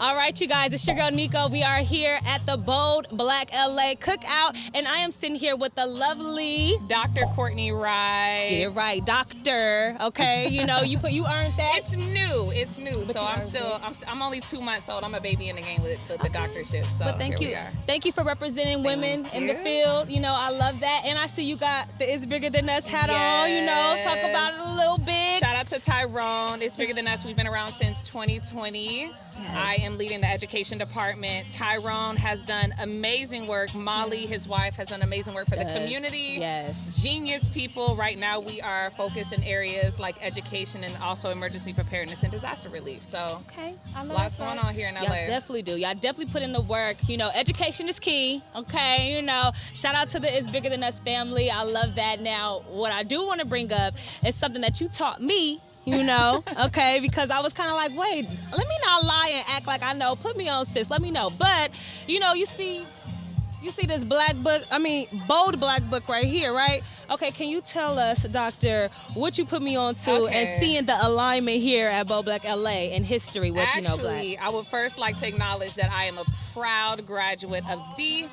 All right, you guys, it's your girl Nico. We are here at the BoldBlackLA Cookout, and I am sitting here with the lovely Dr. Courtney Rye. Get it right, doctor. Okay, you know you earned that. It's new. But So I'm only 2 months old. I'm a baby in the game with the doctorship. So but thank you for representing women in the field. You know, I love that, and I see you got the "It's Bigger Than Us" hat on. You know, talk about it a little bit. Shout out to Tyrone. It's Bigger Than Us. We've been around since 2020. Yes. I am leading the education department. Tyrone has done amazing work. Molly, his wife, has done amazing work for the community. Yes. Genius people. Right now we are focused in areas like education and also emergency preparedness and disaster relief. So okay, I love lots going on here in LA. Y'all definitely do. Y'all definitely put in the work. You know, education is key. Okay, you know, shout out to the It's Bigger Than Us family. I love that. Now, what I do want to bring up is something that you taught me. You know, okay, because I was kind of like, wait, let me not lie and act like I know. Put me on, sis. Let me know. But, you know, you see this black book, bold black book right here, right? Okay, can you tell us, Doctor, what you put me on to and seeing the alignment here at BoldBlackLA in history with, Black? Actually, I would first like to acknowledge that I am a proud graduate of the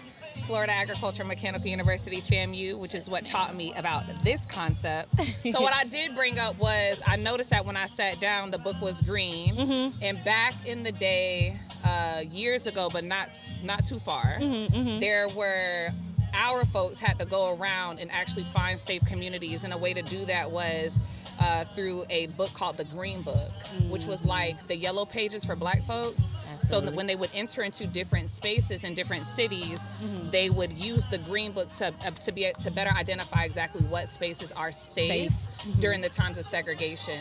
Florida Agricultural Mechanical University, FAMU, which is what taught me about this concept. So what I did bring up was I noticed that when I sat down, the book was green. Mm-hmm. And back in the day, years ago, but not too far, there were our folks had to go around and actually find safe communities. And a way to do that was through a book called the Green Book, which was like the yellow pages for Black folks. So that when they would enter into different spaces in different cities, they would use the Green Book to better identify exactly what spaces are safe. During the times of segregation.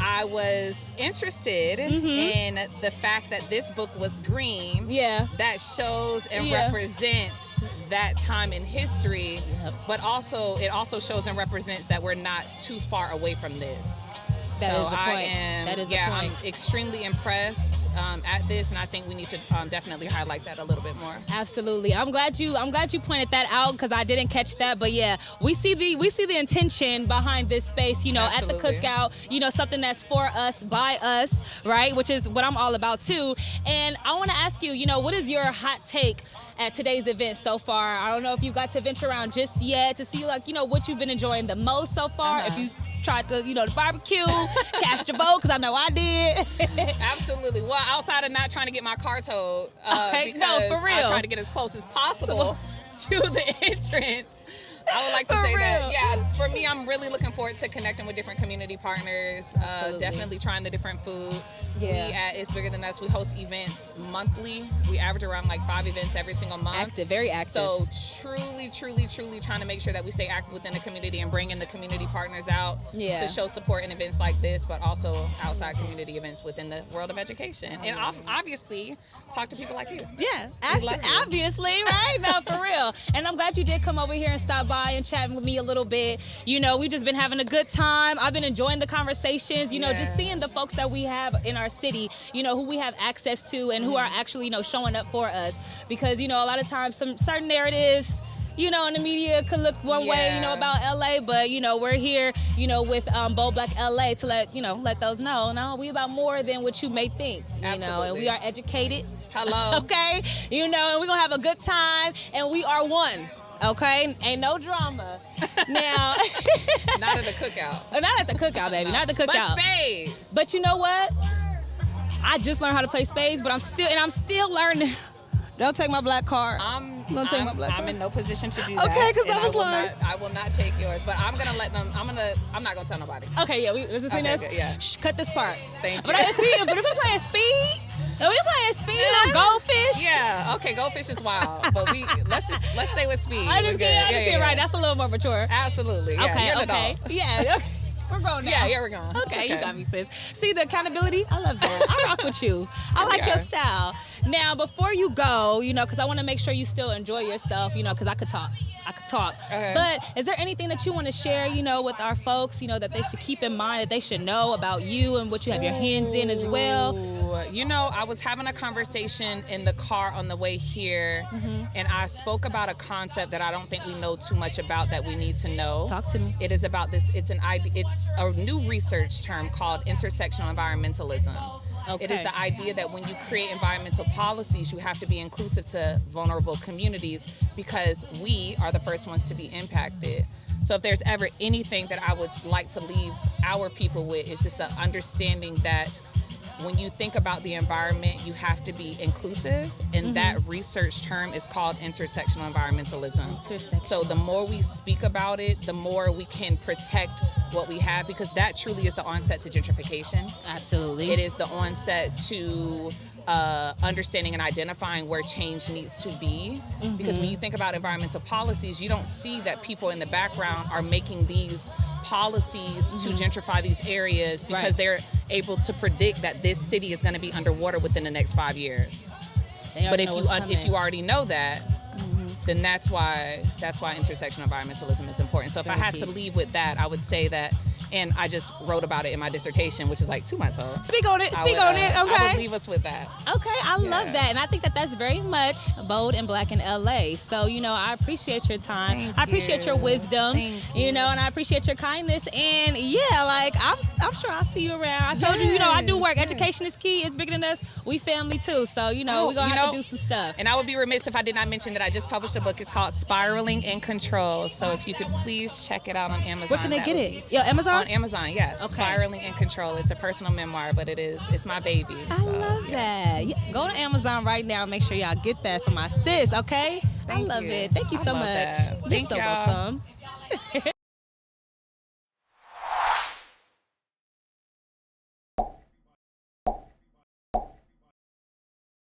I was interested in the fact that this book was green. Yeah. That shows and represents that time in history, but also it also shows and represents that we're not too far away from this. That is the point. That is the point. I'm extremely impressed at this, and I think we need to definitely highlight that a little bit more. Absolutely. I'm glad you pointed that out because I didn't catch that. But yeah, we see the intention behind this space. You know, Absolutely. At the cookout. You know, something that's for us, by us, right? Which is what I'm all about too. And I want to ask you, you know, what is your hot take at today's event so far? I don't know if you got to venture around just yet to see, like, you know, what you've been enjoying the most so far. If you tried to, the barbecue, cast your vote, because I know I did. Absolutely. Well, outside of not trying to get my car towed, no, for real. I tried to get as close as possible to the entrance. I would like to say that, yeah, for me, I'm really looking forward to connecting with different community partners, definitely trying the different food. Yeah. We at It's Bigger Than Us, we host events monthly. We average around like 5 events every single month. Active, very active. So truly trying to make sure that we stay active within the community and bring in the community partners out to show support in events like this, but also outside community events within the world of education. And obviously, talk to people like you. Yeah, obviously, right? No, for real. And I'm glad you did come over here and stop by and chat with me a little bit. You know, we've just been having a good time. I've been enjoying the conversations, just seeing the folks that we have in our city, who we have access to and who are actually, showing up for us. Because, a lot of times some certain narratives, in the media could look one way, about LA, but, we're here, with BoldBlackLA to let those know, no, we about more than what you may think, and we are educated. Hello. Okay? And we're going to have a good time, and we are one. Okay, ain't no drama. Now, not at the cookout. Not at the cookout, baby. Not at the cookout. But spades. But you know what? I just learned how to play spades, but I'm still learning. Don't take my black card. I'm in no position to do that. Okay, because I was like, I will not take yours, but I'm gonna let them. I'm not gonna tell nobody. Okay, yeah, let's just say this. Yeah. Shh, cut this part. Thank you. But if we're playing speed. Are we playing speed on goldfish? Yeah, okay, goldfish is wild, but let's stay with speed. I just get right. That's a little more mature. Absolutely. Yeah, okay, you're okay. Yeah, okay. We're grown now. Yeah, we're grown. Okay, you got me, sis. See the accountability? I love that. I rock with you. I like your style. Now, before you go, because I want to make sure you still enjoy yourself, because I could talk. Okay. But is there anything that you want to share, with our folks, that they should keep in mind, that they should know about you and what you have your hands in as well? I was having a conversation in the car on the way here, and I spoke about a concept that I don't think we know too much about that we need to know. Talk to me. It is about this. It's a new research term called intersectional environmentalism. It is the idea that when you create environmental policies, you have to be inclusive to vulnerable communities because we are the first ones to be impacted. So if there's ever anything that I would like to leave our people with, it's just the understanding that when you think about the environment, you have to be inclusive, and that research term is called intersectional environmentalism. So the more we speak about it, the more we can protect what we have, because that truly is the onset to gentrification. Absolutely. It is the onset to understanding and identifying where change needs to be. Because when you think about environmental policies, you don't see that people in the background are making these policies to gentrify these areas because they're able to predict that this city is going to be underwater within the next 5 years. But if you already know that, then that's why intersectional environmentalism is important. So if I had to leave with that, I would say that, and I just wrote about it in my dissertation, which is like 2 months old. Speak on it. Okay. I would leave us with that. Okay, I love that. And I think that that's very much bold and black in LA. So, I appreciate your time. I appreciate your wisdom, and I appreciate your kindness. And I'm sure I'll see you around. I told you, I do work. Education is key. It's bigger than us. We family too. So, we're going to have to do some stuff. And I would be remiss if I did not mention that I just published a book. It's called Spiraling in Control. So if you could please check it out on Amazon. Where can they get it? Amazon? On Amazon, yes. Okay. Spiraling in Control. It's a personal memoir, but it's my baby. I love that. Yeah. Go to Amazon right now. Make sure y'all get that for my sis, okay? I love it. Thank you so much. Thank you. You're so welcome.